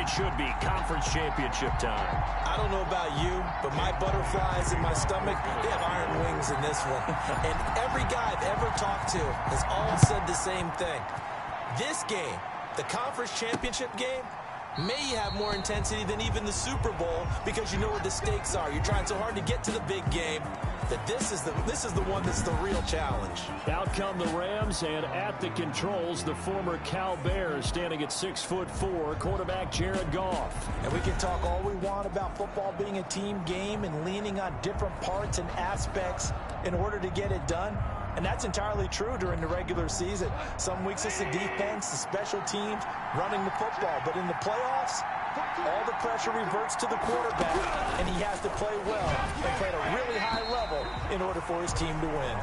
it should be conference championship time. I don't know about you, but my butterflies in my stomach, they have iron wings in this one. And every guy I've ever talked to has all said the same thing. This game, the conference championship game, may have more intensity than even the Super Bowl because you know what the stakes are. You're trying so hard to get to the big game that this is the one that's the real challenge. Out come the Rams, and at the controls, the former Cal Bears standing at 6'4", quarterback Jared Goff. And we can talk all we want about football being a team game and leaning on different parts and aspects in order to get it done. And that's entirely true during the regular season. Some weeks it's the defense, the special teams, running the football. But in the playoffs, all the pressure reverts to the quarterback, and he has to play well and play at a really high level in order for his team to win.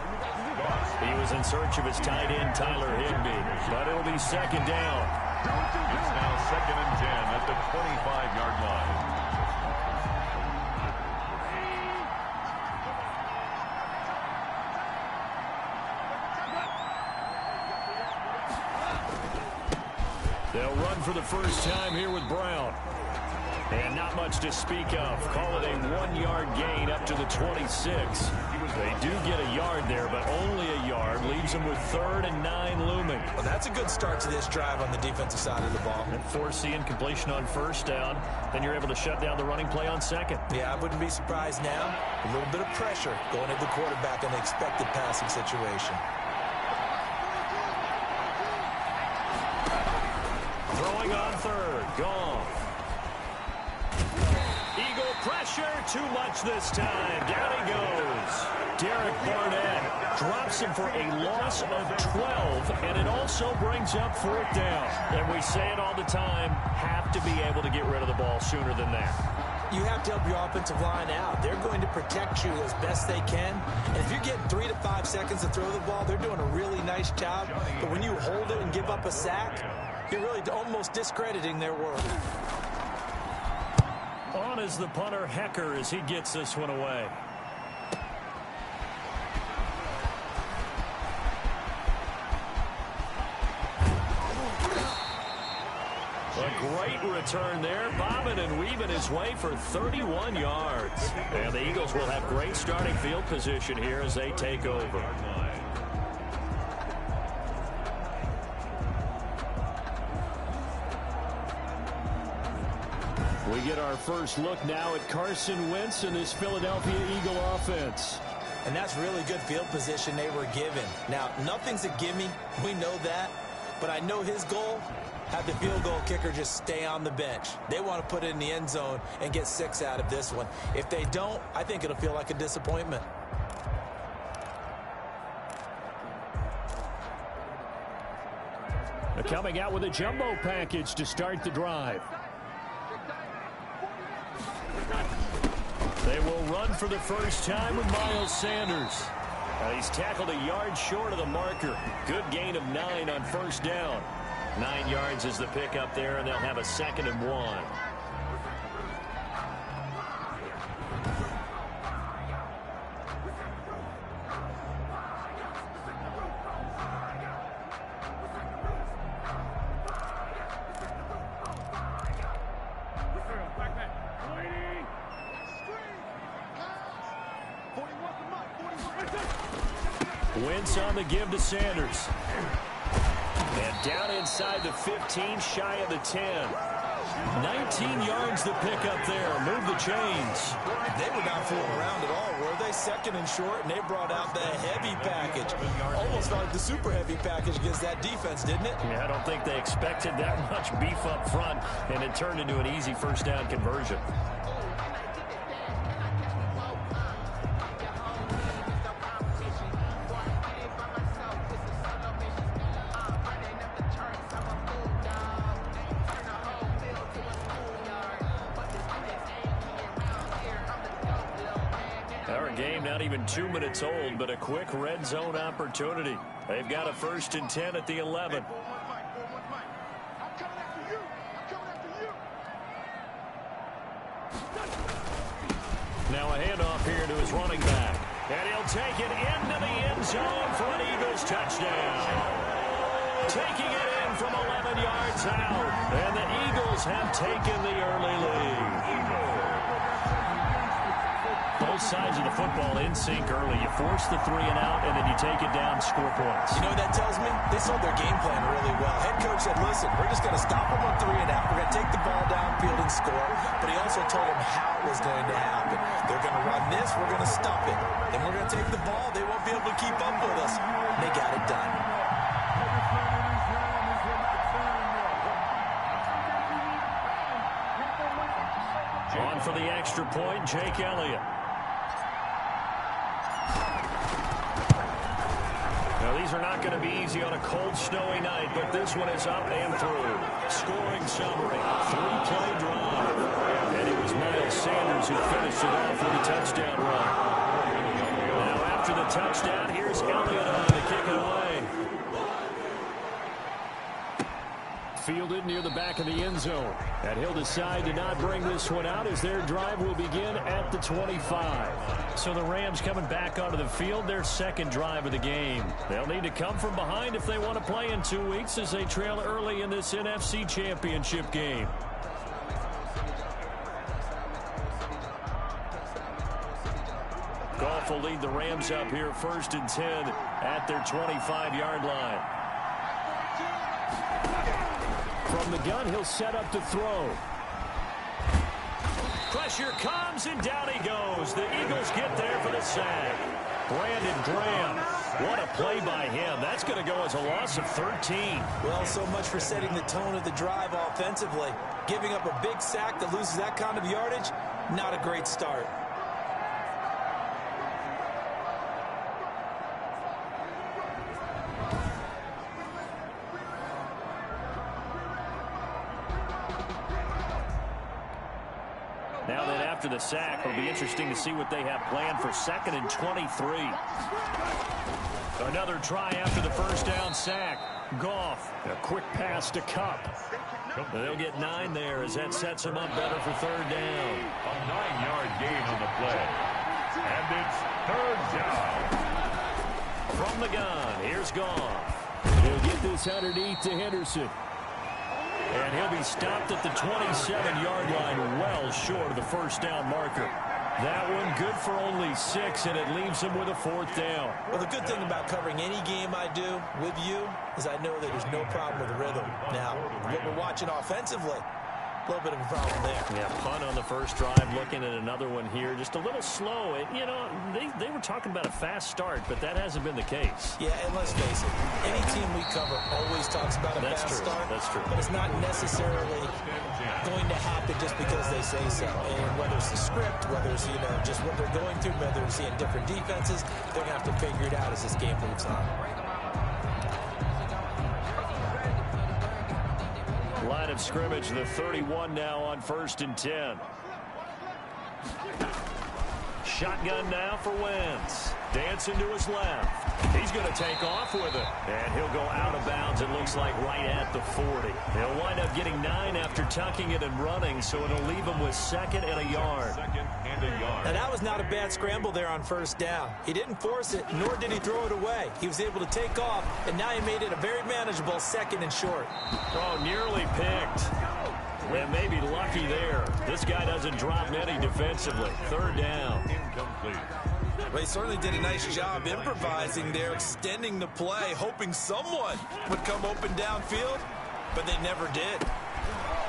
He was in search of his tight end, Tyler Higbee, but it'll be second down. It's now 2nd and 10 at the 25-yard line. They'll run for the first time here with Brown. And not much to speak of. Call it a 1-yard gain up to the 26. They do get a yard there, but only a yard. Leaves them with 3rd and 9 looming. Well, that's a good start to this drive on the defensive side of the ball. And forcing completion on first down. Then you're able to shut down the running play on second. Yeah, I wouldn't be surprised now. A little bit of pressure going at the quarterback in an expected passing situation. Throwing on 3rd. Goff. Eagle pressure. Too much this time. Down he goes. Derek Barnett drops him for a loss of 12, and it also brings up 4th down. And we say it all the time, have to be able to get rid of the ball sooner than that. You have to help your offensive line out. They're going to protect you as best they can. And if you're getting 3 to 5 seconds to throw the ball, they're doing a really nice job. But when you hold it and give up a sack, you're really almost discrediting their work. On is the punter, Hecker, as he gets this one away. A great return there, bobbing and weaving his way for 31 yards. And the Eagles will have great starting field position here as they take over. We get our first look now at Carson Wentz and this Philadelphia Eagle offense. And that's really good field position they were given. Now, nothing's a gimme. We know that. But I know his goal, have the field goal kicker just stay on the bench. They want to put it in the end zone and get 6 out of this one. If they don't, I think it'll feel like a disappointment. They're coming out with a jumbo package to start the drive. They will run for the first time with Miles Sanders. He's tackled a yard short of the marker. Good gain of 9 on first down. 9 yards is the pickup there, and they'll have a 2nd and 1. Wentz on the give to Sanders. And down inside the 15, shy of the 10. 19 yards the pickup there. Move the chains. They were not fooling around at all, were they? 2nd and short, and they brought out the heavy package. Almost like the super heavy package against that defense, didn't it? Yeah, I don't think they expected that much beef up front, and it turned into an easy first down conversion. Game not even 2 minutes old, but a quick red zone opportunity. They've got a 1st and 10 at the 11. Now a handoff here to his running back. And he'll take it into the end zone for an Eagles touchdown. Taking it in from 11 yards out. And the Eagles have taken the early lead. Both sides of the football in sync early. You force the 3 and out, and then you take it down, score points. You know what that tells me? They sold their game plan really well. Head coach said, listen, we're just going to stop them on 3 and out. We're going to take the ball downfield and score. But he also told them how it was going to happen. They're going to run this. We're going to stop it. Then we're going to take the ball. They won't be able to keep up with us. And they got it done. On for the extra point, Jake Elliott. Now, these are not going to be easy on a cold, snowy night, but this one is up and through. Scoring summary, 3-play drive. And it was Miles Sanders who finished it off with a touchdown run. Now, after the touchdown, here's Elliott on to kick it away. Fielded near the back of the end zone. And he'll decide to not bring this one out as their drive will begin at the 25. So the Rams coming back onto the field, their second drive of the game. They'll need to come from behind if they want to play in 2 weeks as they trail early in this NFC Championship game. Goff will lead the Rams up here 1st and 10 at their 25-yard line. From the gun, he'll set up to throw. Pressure comes, and down he goes. The Eagles get there for the sack. Brandon Graham. What a play by him. That's going to go as a loss of 13. Well, so much for setting the tone of the drive offensively. Giving up a big sack that loses that kind of yardage, not a great start. Now then, after the sack, it'll be interesting to see what they have planned for 2nd and 23. Another try after the first down sack. Goff, a quick pass to Kupp. They'll get 9 there as that sets them up better for 3rd down. A 9-yard gain on the play. And it's 3rd down. From the gun, here's Goff. He'll get this underneath to Henderson. And he'll be stopped at the 27-yard line, well short of the first down marker. That one good for only 6, and it leaves him with a 4th down. Well, the good thing about covering any game I do with you is I know that there's no problem with the rhythm. Now, what we're watching offensively, a little bit of a problem there. Yeah, punt on the first drive, looking at another one here. Just a little slow. You know, they were talking about a fast start, but that hasn't been the case. Yeah, and let's face it, any team we cover always talks about a fast start. That's true. But it's not necessarily going to happen just because they say so. And whether it's the script, whether it's, you know, just what they're going through, whether it's seeing different defenses, they're going to have to figure it out as this game moves on. Line of scrimmage, the 31 now on 1st and 10. Shotgun now for Wentz. Dancing to his left. He's going to take off with it. And he'll go out of bounds, it looks like, right at the 40. He'll wind up getting 9 after tucking it and running, so it'll leave him with 2nd and a yard. Now, that was not a bad scramble there on 1st down. He didn't force it, nor did he throw it away. He was able to take off, and now he made it a very manageable 2nd and short. Oh, nearly picked. And maybe lucky there. This guy doesn't drop many defensively. 3rd down. Incomplete. Well, he certainly did a nice job improvising there, extending the play, hoping someone would come open downfield, but they never did.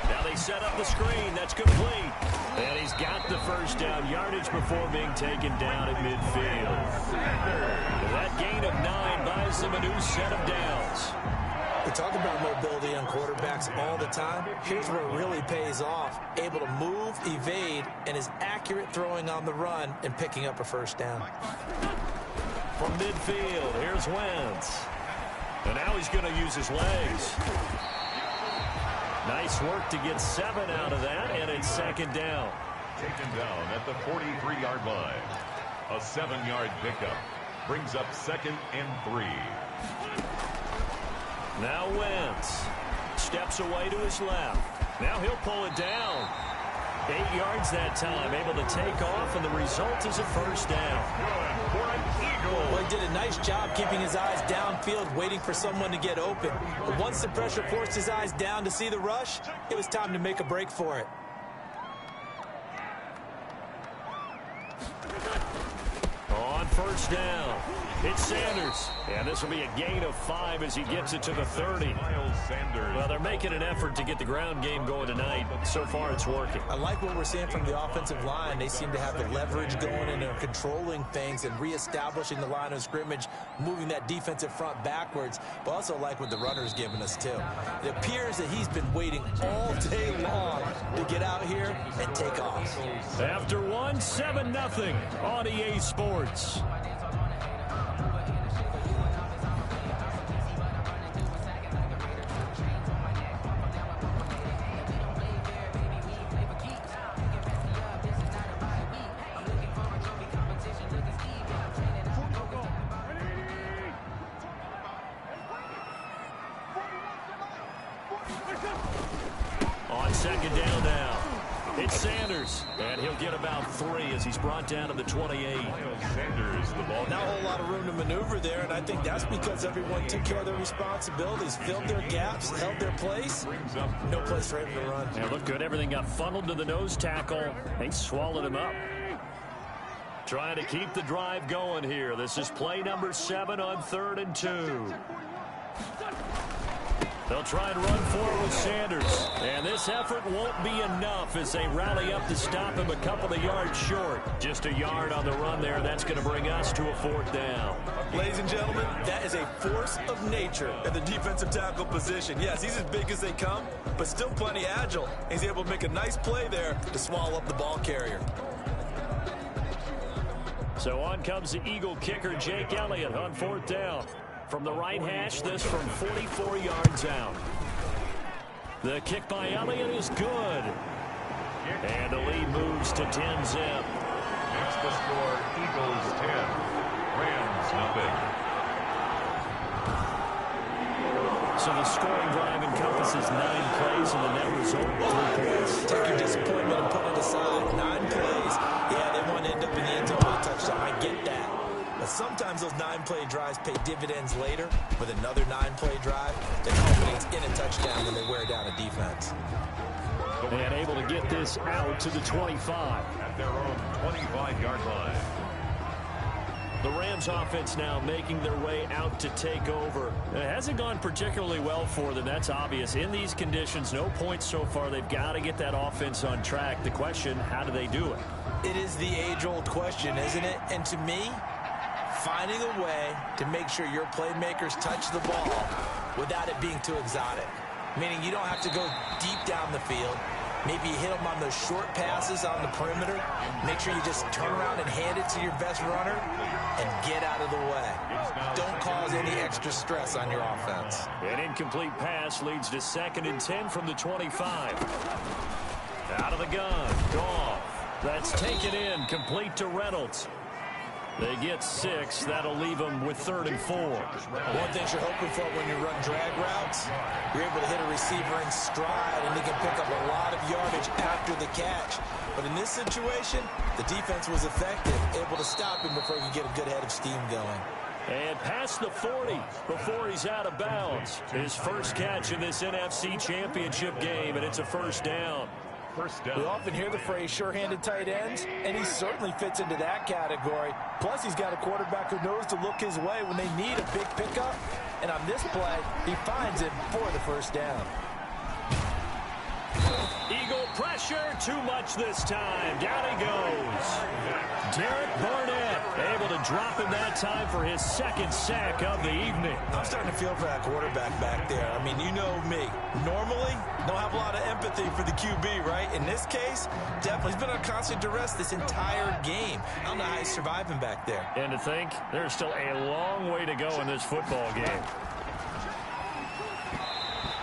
Now they set up the screen. That's complete. And he's got the first down yardage before being taken down at midfield. That gain of 9 buys them a new set of downs. We talk about mobility on quarterbacks all the time. Here's where it really pays off. Able to move, evade, and is accurate throwing on the run and picking up a first down. From midfield, here's Wentz. And now he's going to use his legs. Nice work to get 7 out of that, and it's 2nd down. Taken down at the 43-yard line. A 7-yard pickup brings up 2nd and 3. Now Wentz steps away to his left. Now he'll pull it down. 8 yards that time, able to take off, and the result is a first down. Well, he did a nice job keeping his eyes downfield, waiting for someone to get open. But once the pressure forced his eyes down to see the rush, it was time to make a break for it. On first down, it's Sanders. And this will be a gain of 5 as he gets it to the 30. Miles Sanders. Well, they're making an effort to get the ground game going tonight. So far, it's working. I like what we're seeing from the offensive line. They seem to have the leverage going and they're controlling things and reestablishing the line of scrimmage, moving that defensive front backwards. But also like what the runner's giving us, too. It appears that he's been waiting all day long to get out here and take off. After one, 7-0 on EA Sports. On second down now, it's Sanders, and he'll get about 3 as he's brought down to the 28. Miles Sanders, the ball. Not a whole lot of room to maneuver there, and I think that's because everyone took care of their responsibilities, filled their gaps, held their place. No place for him to run. And looked good. Everything got funneled to the nose tackle. They swallowed him up. Trying to keep the drive going here. This is play number 7 on 3rd and 2. They'll try and run forward with Sanders. And this effort won't be enough as they rally up to stop him a couple of yards short. Just a yard on the run there, and that's going to bring us to a 4th down. Ladies and gentlemen, that is a force of nature at the defensive tackle position. Yes, he's as big as they come, but still plenty agile. He's able to make a nice play there to swallow up the ball carrier. So on comes the Eagle kicker, Jake Elliott, on 4th down. From the right hash, this from 44 yards out. The kick by Elliott is good. And the lead moves to 10-zip. Next to score, Eagles 10, Rams nothing. So the scoring drive encompasses 9 plays, and the net result 3 points. Take your disappointment and put it aside. 9 plays. Yeah, they want to end up in the end zone with a touchdown. I get that. But sometimes those 9-play drives pay dividends later with another 9-play drive that culminates in a touchdown when they wear down a defense. And able to get this out to the 25. At their own 25-yard line. The Rams offense now making their way out to take over. It hasn't gone particularly well for them. That's obvious. In these conditions, no points so far. They've got to get that offense on track. The question, how do they do it? It is the age-old question, isn't it? And to me, finding a way to make sure your playmakers touch the ball without it being too exotic. Meaning you don't have to go deep down the field. Maybe you hit them on those short passes on the perimeter. Make sure you just turn around and hand it to your best runner and get out of the way. Don't cause any extra stress on your offense. An incomplete pass leads to 2nd and 10 from the 25. Out of the gun, Goff. That's taken in, complete to Reynolds. They get 6. That'll leave them with 3rd and 4. One thing you're hoping for when you run drag routes, you're able to hit a receiver in stride, and he can pick up a lot of yardage after the catch. But in this situation, the defense was effective, able to stop him before he could get a good head of steam going. And past the 40 before he's out of bounds. His first catch in this NFC Championship game, and it's a 1st down. First down. We often hear the phrase sure-handed tight ends, and he certainly fits into that category. Plus, he's got a quarterback who knows to look his way when they need a big pickup. And on this play, he finds it for the 1st down. Eagle pressure, too much this time. Down he goes. Derek Barnett able to drop him that time for his 2nd sack of the evening. I'm starting to feel for that quarterback back there. I mean, you know me. Normally, don't have a lot of empathy for the QB, right? In this case, definitely. He's been on constant duress this entire game. I don't know how he's surviving back there. And to think, there's still a long way to go in this football game.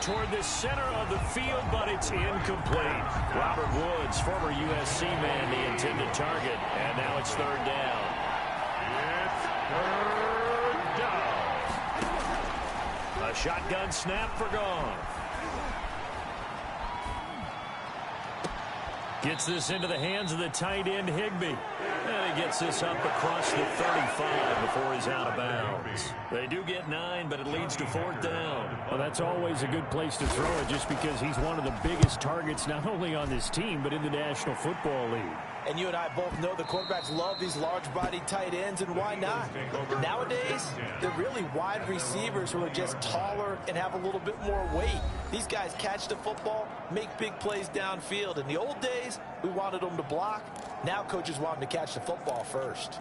Toward the center of the field, but it's incomplete. Robert Woods, former USC man, the intended target. And now it's 3rd down. It's 3rd down. A shotgun snap for Goff. Gets this into the hands of the tight end, Higbee. And he gets this up across the 35 before he's out of bounds. They do get 9, but it leads to 4th down. Well, that's always a good place to throw it just because he's one of the biggest targets not only on this team but in the National Football League. And you and I both know the quarterbacks love these large-bodied tight ends, and why not? Nowadays, they're really wide receivers who are just taller and have a little bit more weight. These guys catch the football, make big plays downfield. In the old days, we wanted them to block. Now coaches want them to catch the football first.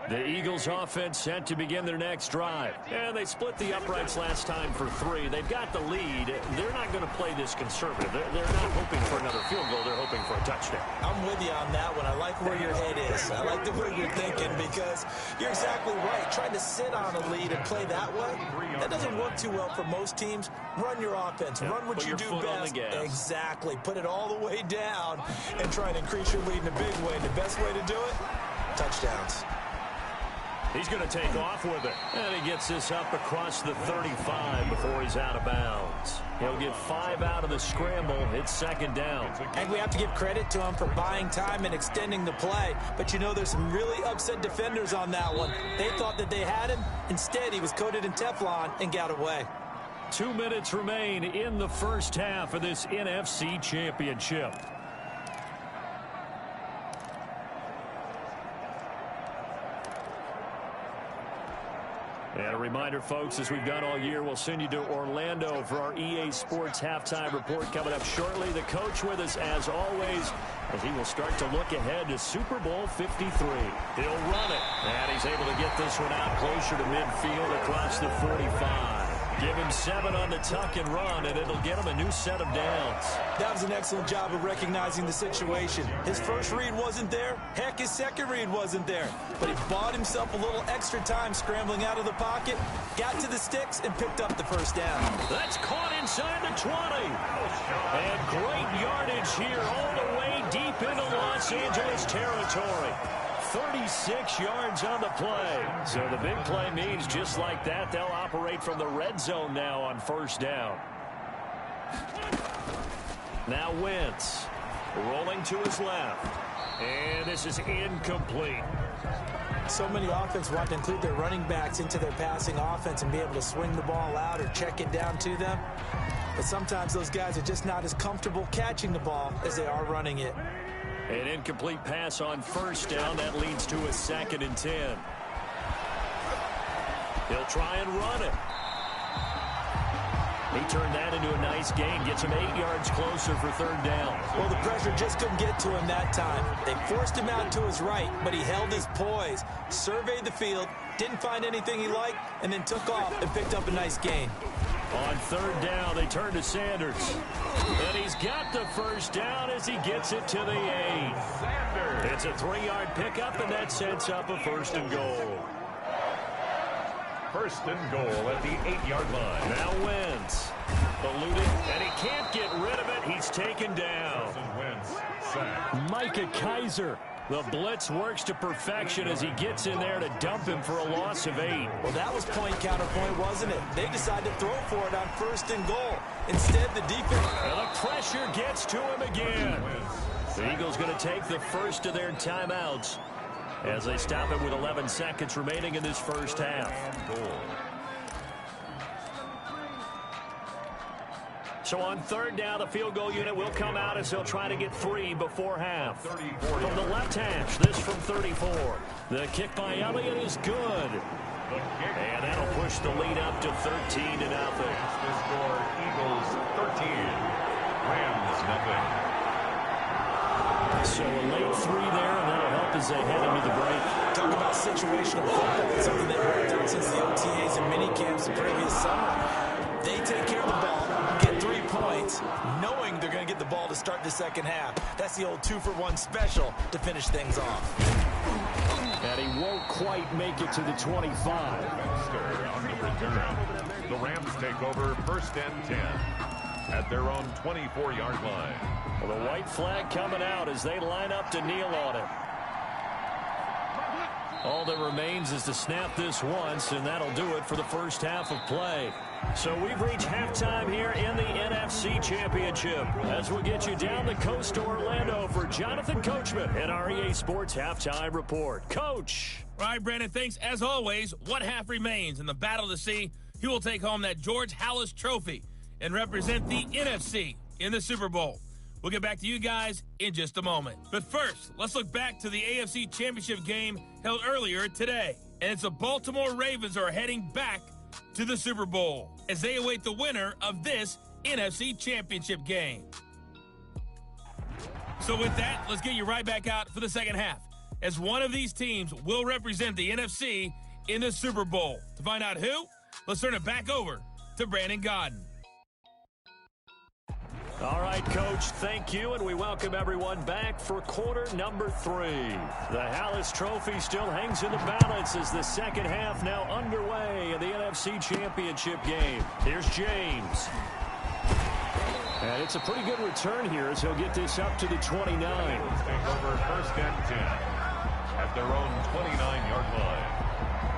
The Eagles offense set to begin their next drive. And they split the uprights last time for 3. They've got the lead. They're not going to play this conservative. They're not hoping for another field goal. They're hoping for a touchdown. I'm with you on that one. I like where your head is. I like the way you're thinking because you're exactly right. Trying to sit on a lead and play that way, that doesn't work too well for most teams. Run your offense. Run what you do best. Exactly. Put it all the way down and try and increase your lead in a big way. And the best way to do it, touchdowns. He's going to take off with it. And he gets this up across the 35 before he's out of bounds. He'll get 5 out of the scramble. It's 2nd down. And we have to give credit to him for buying time and extending the play. But you know there's some really upset defenders on that one. They thought that they had him. Instead, he was coated in Teflon and got away. 2 minutes remain in the first half of this NFC Championship. And a reminder, folks, as we've done all year, we'll send you to Orlando for our EA Sports halftime report coming up shortly. The coach with us, as always, as he will start to look ahead to Super Bowl 53. He'll run it, and he's able to get this one out closer to midfield across the 45. Give him 7 on the tuck and run, and it'll get him a new set of downs. That was an excellent job of recognizing the situation. His first read wasn't there. Heck, his second read wasn't there. But he bought himself a little extra time scrambling out of the pocket, got to the sticks, and picked up the first down. That's caught inside the 20. And great yardage here all the way deep into Los Angeles territory. 36 yards on the play. So the big play means just like that, they'll operate from the red zone now on 1st down. Now Wentz rolling to his left. And this is incomplete. So many offenses want to include their running backs into their passing offense and be able to swing the ball out or check it down to them. But sometimes those guys are just not as comfortable catching the ball as they are running it. An incomplete pass on 1st down. That leads to a 2nd and 10. He'll try and run it. He turned that into a nice gain. Gets him 8 yards closer for 3rd down. Well, the pressure just couldn't get to him that time. They forced him out to his right, but he held his poise, surveyed the field, didn't find anything he liked, and then took off and picked up a nice gain. On 3rd down, they turn to Sanders. And he's got the 1st down as he gets it to the 8. It's a 3-yard pickup, and that sets up a 1st and goal. 1st and goal at the 8-yard line. Now Wentz eluded, and he can't get rid of it. He's taken down. Micah Kiser. The blitz works to perfection as he gets in there to dump him for a loss of 8. Well, that was point counterpoint, wasn't it? They decided to throw for it on 1st and goal. Instead, the defense... And the pressure gets to him again. The Eagles going to take the first of their timeouts as they stop it with 11 seconds remaining in this first half. So on 3rd down, the field goal unit will come out as they'll try to get 3 before half. From the left hash, this from 34. The kick by Elliott is good. And that'll push the lead up to 13-0. The score, Eagles 13, Rams nothing. So a late 3 there, and that'll help as they head into the break. Talk about situational football. It's something they've worked out since the OTAs and minicamps the previous summer. They take care of the ball, get 3 points, knowing they're going to get the ball to start the second half. That's the old 2-for-1 special to finish things off. And he won't quite make it to the 25. On the return. The Rams take over 1st and 10 at their own 24-yard line. Well, the white flag coming out as they line up to kneel on it. All that remains is to snap this once, and that'll do it for the first half of play. So we've reached halftime here in the NFC Championship as we get you down the coast to Orlando for Jonathan Coachman and our EA Sports Halftime Report. Coach. All right, Brandon, thanks. As always, one half remains in the battle to see who will take home that George Halas Trophy and represent the NFC in the Super Bowl. We'll get back to you guys in just a moment. But first, let's look back to the AFC Championship game held earlier today. And it's the Baltimore Ravens are heading back to the Super Bowl as they await the winner of this NFC Championship game. So with that, let's get you right back out for the second half, as one of these teams will represent the NFC in the Super Bowl. To find out who, let's turn it back over to Brandon Gaudin. All right, Coach, thank you, and we welcome everyone back for quarter number 3. The Halas Trophy still hangs in the balance as the second half now underway in the NFC Championship game. Here's James. And it's a pretty good return here as he'll get this up to the 29. Take over first and 10 at their own 29-yard line.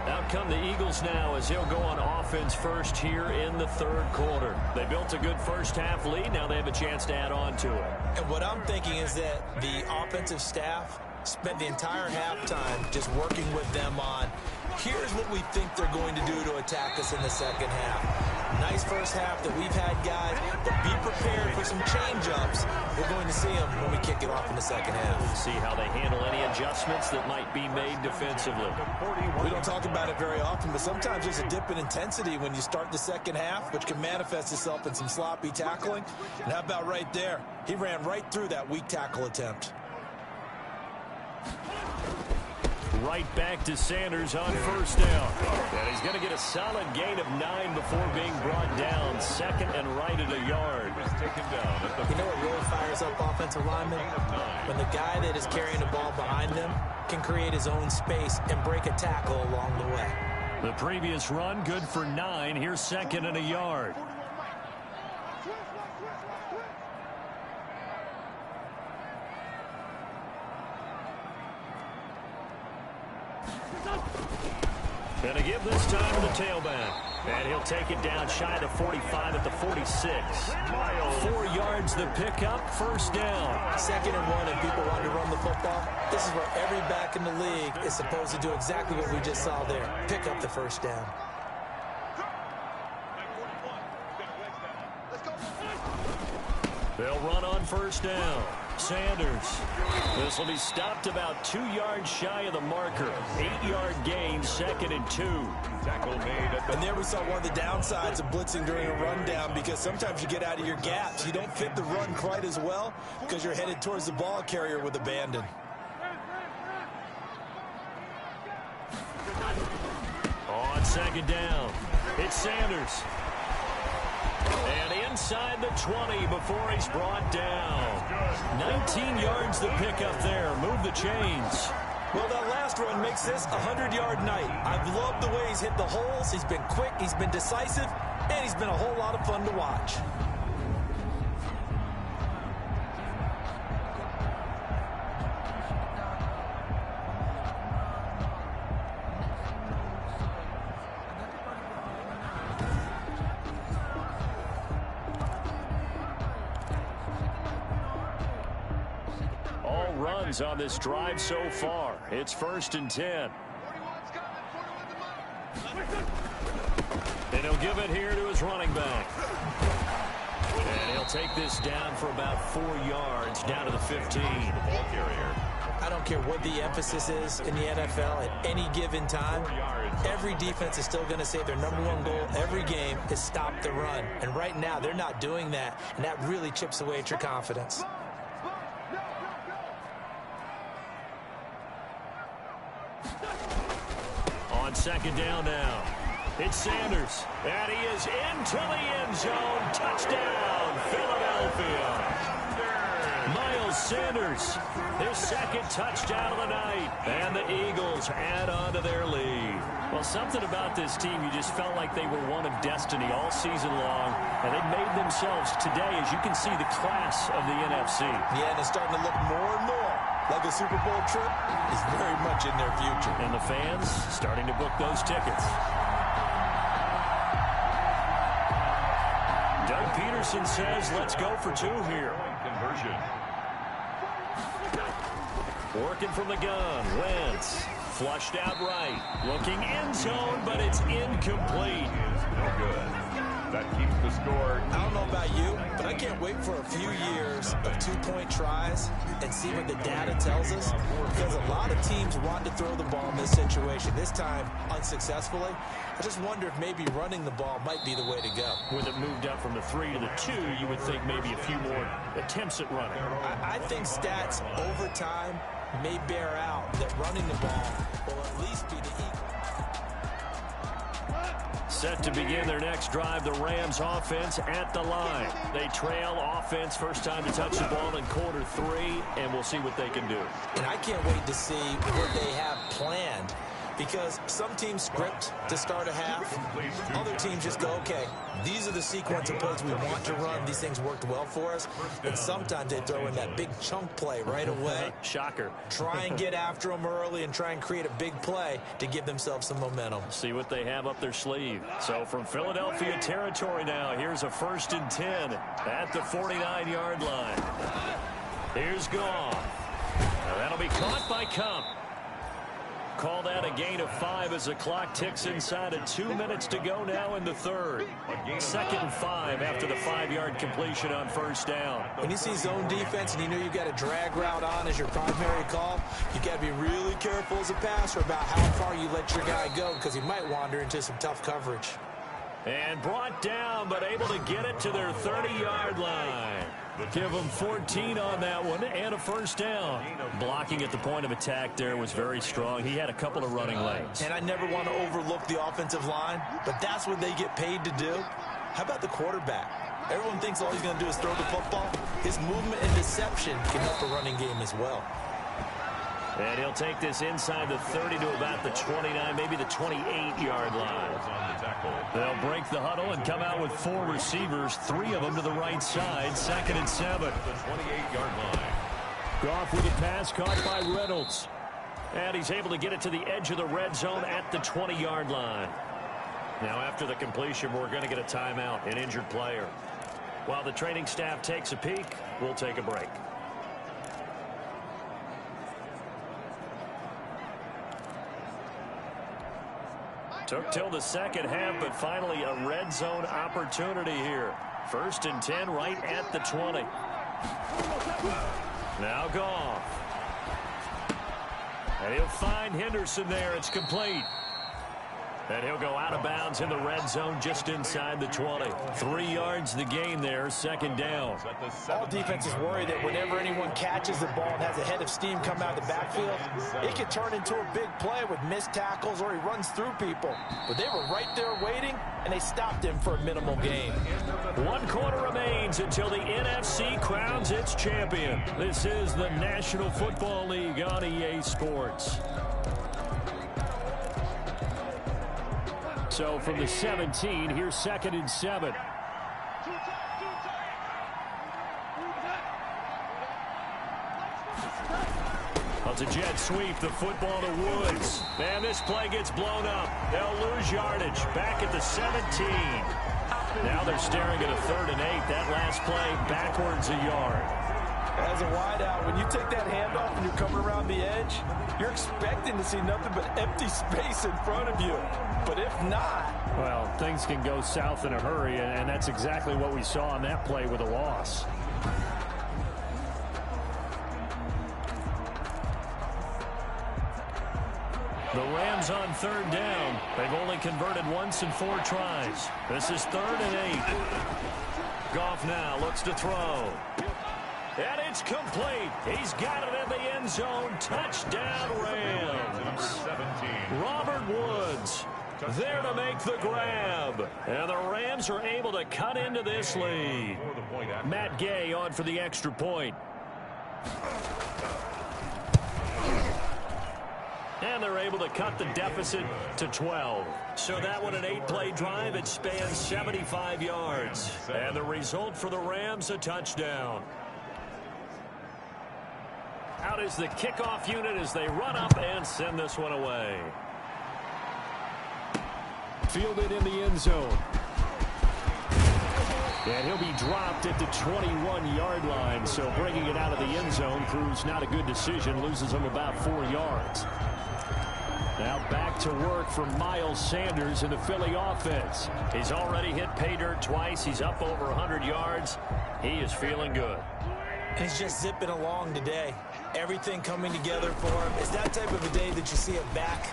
Out come the Eagles now as he'll go on offense first here in the third quarter. They built a good first half lead. Now they have a chance to add on to it. And what I'm thinking is that the offensive staff spent the entire halftime just working with them on, here's what we think they're going to do to attack us in the second half. Nice first half that we've had, guys, but be prepared for some change-ups. We're going to see them when we kick it off in the second half. We'll see how they handle any adjustments that might be made defensively. We don't talk about it very often, but sometimes there's a dip in intensity when you start the second half, which can manifest itself in some sloppy tackling. And how about right there? He ran right through that weak tackle attempt. Right back to Sanders on first down. And he's going to get a solid gain of 9 before being brought down. Second and right at a yard. You know what really fires up offensive linemen? When the guy that is carrying the ball behind them can create his own space and break a tackle along the way. The previous run, good for 9. Here's second and a yard. Going to give this time to the tailback. And he'll take it down shy of 45 at the 46. 4 yards the pickup, first down. Second and 1, and people want to run the football. This is where every back in the league is supposed to do exactly what we just saw there. Pick up the first down. They'll run on first down. Sanders. This will be stopped about 2 yards shy of the marker. 8-yard gain, second and 2. Tackle made at the... And there we saw one of the downsides of blitzing during a rundown, because sometimes you get out of your gaps. You don't fit the run quite as well because you're headed towards the ball carrier with abandon. On second down, it's Sanders. And inside the 20 before he's brought down. 19 yards the pickup there. Move the chains. Well, that last run makes this a 100-yard night. I've loved the way he's hit the holes. He's been quick, he's been decisive, and he's been a whole lot of fun to watch. On this drive so far. It's first and 10. And he'll give it here to his running back. And he'll take this down for about 4 yards, down to the 15. Ball carrier. I don't care what the emphasis is in the NFL at any given time. Every defense is still going to say their #1 goal every game is stop the run. And right now, they're not doing that, and that really chips away at your confidence. On second down now, it's Sanders. And he is into the end zone. Touchdown, Philadelphia. Miles Sanders, his second touchdown of the night. And the Eagles add on to their lead. Well, something about this team, you just felt like they were one of destiny all season long. And they made themselves today, as you can see, the class of the NFC. Yeah, and it's starting to look more and more like a Super Bowl trip is very much in their future. And the fans starting to book those tickets. Doug Peterson says, let's go for two here. Conversion. Working from the gun. Wentz flushed out right. Looking end zone, but it's incomplete. No good. That keeps the score. I don't know about you, but I can't wait for a few years of two-point tries and see what the data tells us. Because a lot of teams want to throw the ball in this situation, this time unsuccessfully. I just wonder if maybe running the ball might be the way to go. With it moved up from the 3 to the 2, you would think maybe a few more attempts at running. I think stats over time may bear out that running the ball will at least be the equal. Set to begin their next drive, the Rams offense at the line. They trail offense, first time to touch the ball in quarter 3, and we'll see what they can do. And I can't wait to see what they have planned, because some teams script to start a half. Other teams just go, okay, these are the sequence of plays we want to run. These things worked well for us. And sometimes they throw in that big chunk play right away. Shocker. Try and get after them early and try and create a big play to give themselves some momentum. See what they have up their sleeve. So from Philadelphia territory now, here's a 1st and 10 at the 49-yard line. Here's Goff. Now that'll be caught by Kupp. Call that a gain of 5 as the clock ticks inside of 2 minutes to go now in the third. 2nd and 5 after the 5-yard completion on first down. When you see zone defense and you know you've got a drag route on as your primary call, you got to be really careful as a passer about how far you let your guy go, because he might wander into some tough coverage. And brought down, but able to get it to their 30-yard line. Give them 14 on that one and a first down. Blocking at the point of attack there was very strong. He had a couple of running lanes. And I never want to overlook the offensive line, but that's what they get paid to do. How about the quarterback? Everyone thinks all he's going to do is throw the football. His movement and deception can help a running game as well. And he'll take this inside the 30 to about the 29, maybe the 28-yard line. They'll break the huddle and come out with 4 receivers, 3 of them to the right side. 2nd and 7. The 28-yard line. Goff with a pass caught by Reynolds. And he's able to get it to the edge of the red zone at the 20-yard line. Now after the completion, we're going to get a timeout, an injured player. While the training staff takes a peek, we'll take a break. Took till the second half, but finally a red zone opportunity here. 1st and 10 right at the 20. Now Goff. And he'll find Henderson there. It's complete. And he'll go out of bounds in the red zone just inside the 20. 3 yards the gain there, 2nd down. All defenses worry that whenever anyone catches the ball and has a head of steam come out of the backfield, it could turn into a big play with missed tackles or he runs through people. But they were right there waiting, and they stopped him for a minimal gain. 1 quarter remains until the NFC crowns its champion. This is the National Football League on EA Sports. So from the 17, here's 2nd and 7. Well, it's a jet sweep, the football to Woods. And this play gets blown up. They'll lose yardage. Back at the 17. Now they're staring at a 3rd and 8. That last play backwards a yard. As a wideout, when you take that handoff and you're coming around the edge, you're expecting to see nothing but empty space in front of you. But if not... Well, things can go south in a hurry, and that's exactly what we saw on that play with a loss. The Rams on 3rd down. They've only converted once in 4 tries. This is 3rd and 8. Goff now looks to throw. And it's complete. He's got it in the end zone. Touchdown, Rams. 17. Robert Woods there to make the grab. And the Rams are able to cut into this lead. Matt Gay on for the extra point. And they're able to cut the deficit to 12. So that one, an 8-play drive. It spans 75 yards. And the result for the Rams, a touchdown. Out is the kickoff unit as they run up and send this one away. Fielded in the end zone. And he'll be dropped at the 21-yard line. So bringing it out of the end zone proves not a good decision. Loses him about 4 yards. Now back to work for Miles Sanders in the Philly offense. He's already hit pay dirt twice. He's up over 100 yards. He is feeling good. And he's just zipping along today. Everything coming together for him. It's that type of a day that you see a back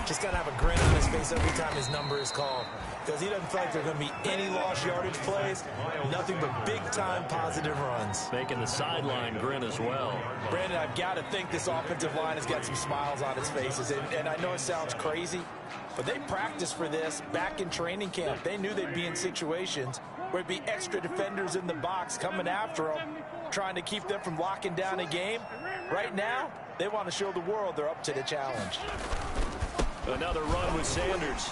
just got to have a grin on his face every time his number is called. Because he doesn't feel like there are going to be any lost yardage plays. Nothing but big-time positive runs. Making the sideline grin as well. Brandon, I've got to think this offensive line has got some smiles on its faces. And I know it sounds crazy, but they practiced for this back in training camp. They knew they'd be in situations where it'd be extra defenders in the box coming after them, trying to keep them from locking down a game. Right now, they want to show the world they're up to the challenge. Another run with Sanders.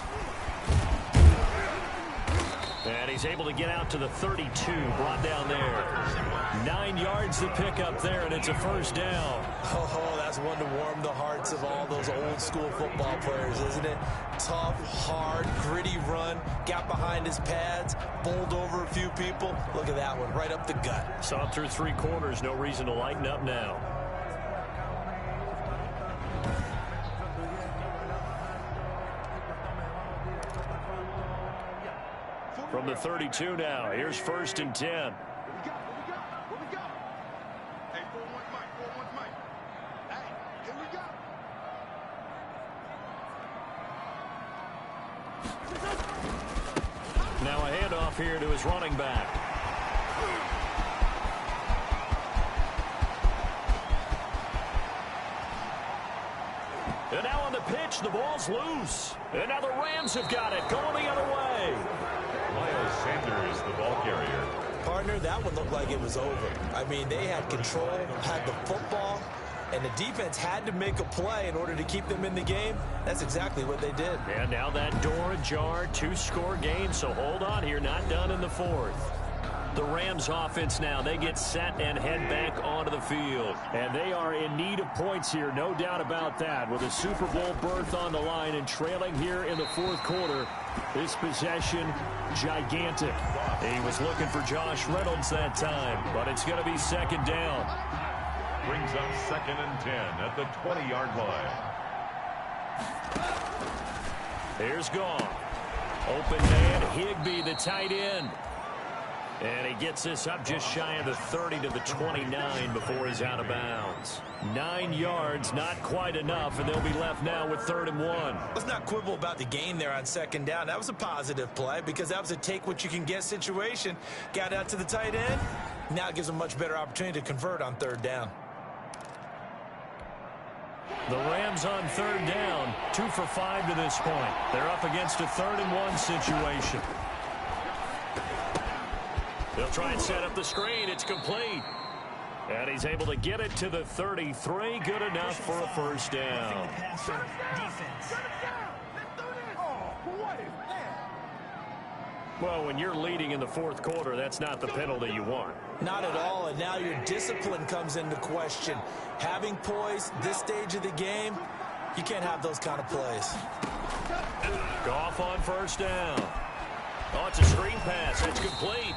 And he's able to get out to the 32, brought down there. 9 yards to pick up there, and it's a first down. Oh, that's one to warm the hearts of all those old-school football players, isn't it? Tough, hard, gritty run, got behind his pads, bowled over a few people. Look at that one, right up the gut. Saw it through 3 quarters, no reason to lighten up now. From the 32 now, here's 1st and 10. Here we go. Hey, 4-1 Mike. Hey, here we go. Now a handoff here to his running back. And now on the pitch, the ball's loose. And now the Rams have got it, going the other way. Miles Sanders, the ball carrier. Partner, that one looked like it was over. I mean, they had control, had the football, and the defense had to make a play in order to keep them in the game. That's exactly what they did. And now that door ajar, 2-score game, so hold on here, not done in the 4th. The Rams offense now, they get set and head back onto the field. And they are in need of points here, no doubt about that. With a Super Bowl berth on the line and trailing here in the 4th quarter, this possession, gigantic. He was looking for Josh Reynolds that time, but it's going to be 2nd down. Brings up 2nd and 10 at the 20-yard line. Here's Goff. Open man, Higbee, the tight end. And he gets this up just shy of the 30 to the 29 before he's out of bounds. 9 yards, not quite enough, and they'll be left now with 3rd and 1. Let's not quibble about the gain there on 2nd down. That was a positive play because that was a take-what-you-can-get situation. Got out to the tight end. Now it gives them a much better opportunity to convert on 3rd down. The Rams on 3rd down, 2 for 5 to this point. They're up against a 3rd and 1 situation. They'll try and set up the screen. It's complete. And he's able to get it to the 33. Good enough for a first down. Well, when you're leading in the 4th quarter, that's not the penalty you want. Not at all, and now your discipline comes into question. Having poise this stage of the game, you can't have those kind of plays. Goff on 1st down. Oh, it's a screen pass. That's complete.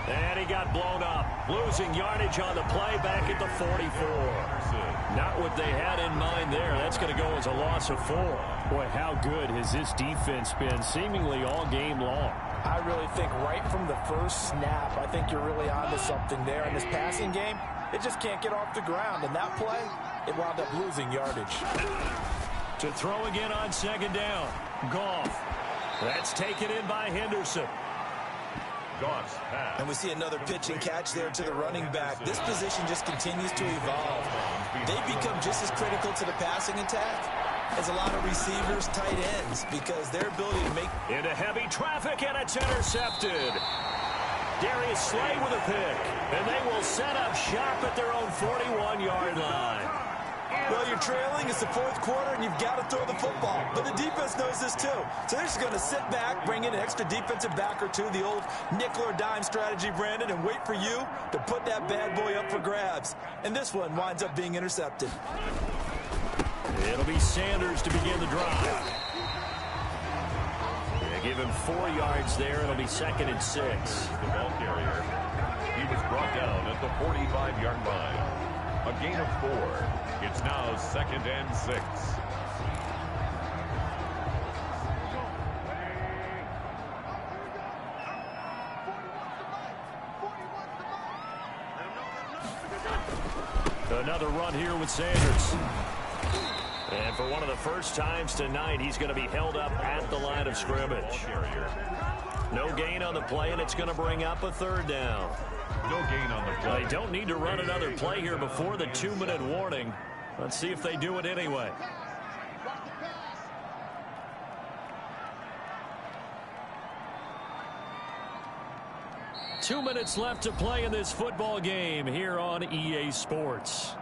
And he got blown up. Losing yardage on the play back at the 44. Not what they had in mind there. That's going to go as a loss of 4. Boy, how good has this defense been seemingly all game long? I really think right from the first snap, I think you're really onto something there. In this passing game, it just can't get off the ground. And that play, it wound up losing yardage. To throw again on 2nd down. Goff. That's taken in by Henderson. Goff's pass. And we see another pitch and catch there to the running back. This position just continues to evolve. They become just as critical to the passing attack as a lot of receivers, tight ends, because their ability to make... Into heavy traffic, and it's intercepted. Darius Slay with a pick. And they will set up shop at their own 41-yard line. Well, you're trailing. It's the fourth quarter, and you've got to throw the football. But the defense knows this, too. So they're just going to sit back, bring in an extra defensive back or two, the old nickel or dime strategy, Brandon, and wait for you to put that bad boy up for grabs. And this one winds up being intercepted. It'll be Sanders to begin the drive. They give him 4 yards there. It'll be 2nd and 6. The ball carrier. He was brought down at the 45-yard line. A gain of 4. It's now 2nd and 6. Another run here with Sanders. And for one of the first times tonight, he's going to be held up at the line of scrimmage. No gain on the play, and it's going to bring up a 3rd down. No gain on the play. They don't need to run another play here before the 2-minute warning. Let's see if they do it anyway. Two minutes left to play in this football game here on EA Sports.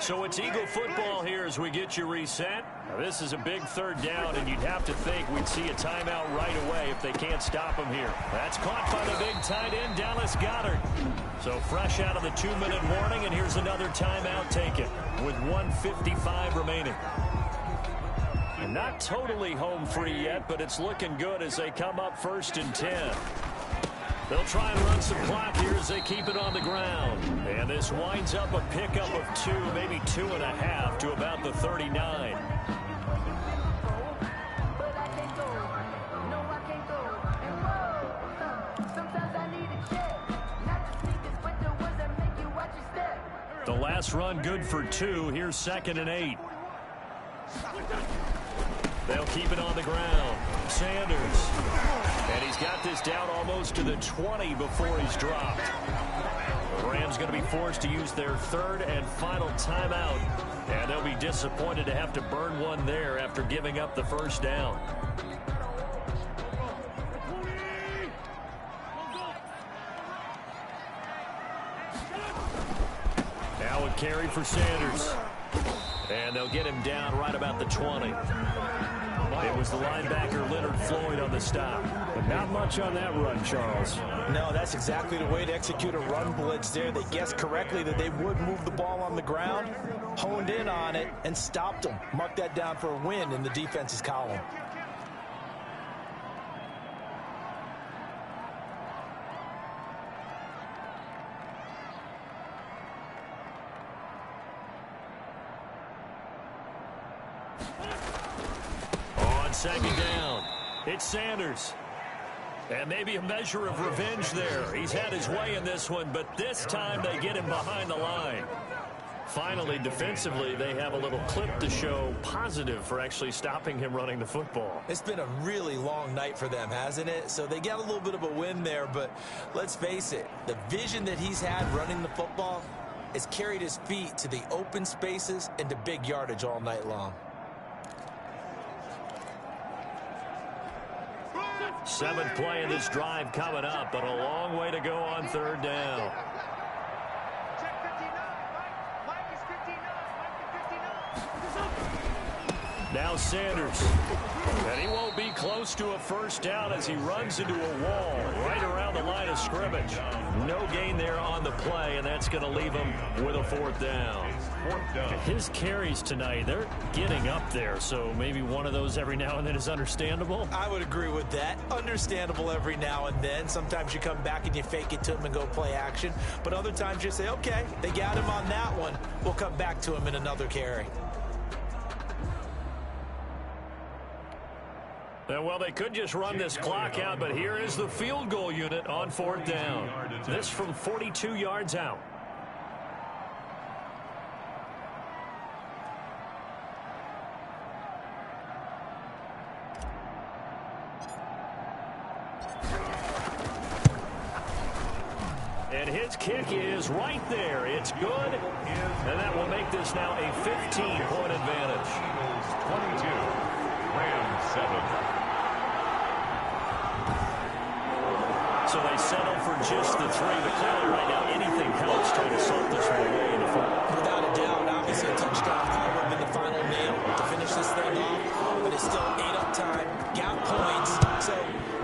So it's Eagle football here as we get you reset. Now this is a big 3rd down, and you'd have to think we'd see a timeout right away if they can't stop him here. That's caught by the big tight end, Dallas Goedert. So fresh out of the 2-minute warning, and here's another timeout taken with 1:55 remaining. Not totally home free yet, but it's looking good as they come up 1st and 10. They'll try and run some clock here as they keep it on the ground. And this winds up a pickup of 2, maybe 2.5 to about the 39. The last run good for 2. Here's 2nd and 8. They'll keep it on the ground. Sanders. And he's got this down almost to the 20 before he's dropped. The Rams going to be forced to use their 3rd and final timeout. And they'll be disappointed to have to burn one there after giving up the 1st down. Now a carry for Sanders. And they'll get him down right about the 20. It was the linebacker Leonard Floyd on the stop. But not much on that run, Charles. No, that's exactly the way to execute a run blitz there. They guessed correctly that they would move the ball on the ground, honed in on it, and stopped them. Mark that down for a win in the defense's column. Second down. It's Sanders. And maybe a measure of revenge there. He's had his way in this one, but this time they get him behind the line. Finally, defensively, they have a little clip to show positive for actually stopping him running the football. It's been a really long night for them, hasn't it? So they got a little bit of a win there, but let's face it, the vision that he's had running the football has carried his feet to the open spaces and to big yardage all night long. 7th play in this drive coming up, but a long way to go on 3rd down. Now Sanders. And he won't be close to a 1st down as he runs into a wall right around the line of scrimmage. No gain there on the play, and that's going to leave him with a 4th down. His carries tonight, they're getting up there, so maybe one of those every now and then is understandable. I would agree with that. Understandable every now and then. Sometimes you come back and you fake it to him and go play action. But other times you say, okay, they got him on that one. We'll come back to him in another carry. Well, they could just run this clock out, but here is the field goal unit on 4th down. This from 42 yards out. And his kick is right there. It's good, and that will make this now a 15-point advantage. 22, Rams 7. So they settle for just the three, but clearly right now anything helps to assault this one away in the front. Without a doubt, obviously a touchdown call would have been the final nail to finish this thing off, but it's still ate up time, got points, so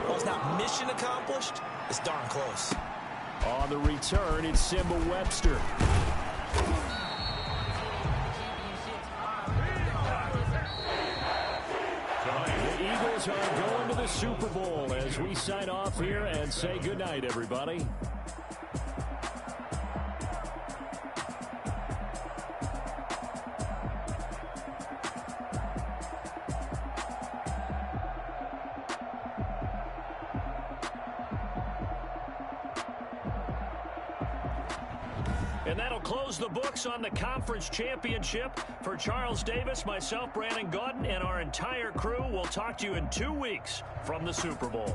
while it's not mission accomplished, it's darn close. On the return, it's Simba Webster. The Eagles are going to the Super Bowl as we sign off here and say goodnight, everybody. And that'll close the books on the conference championship. For Charles Davis, myself, Brandon Gaudin, and our entire crew, we'll talk to you in 2 weeks from the Super Bowl.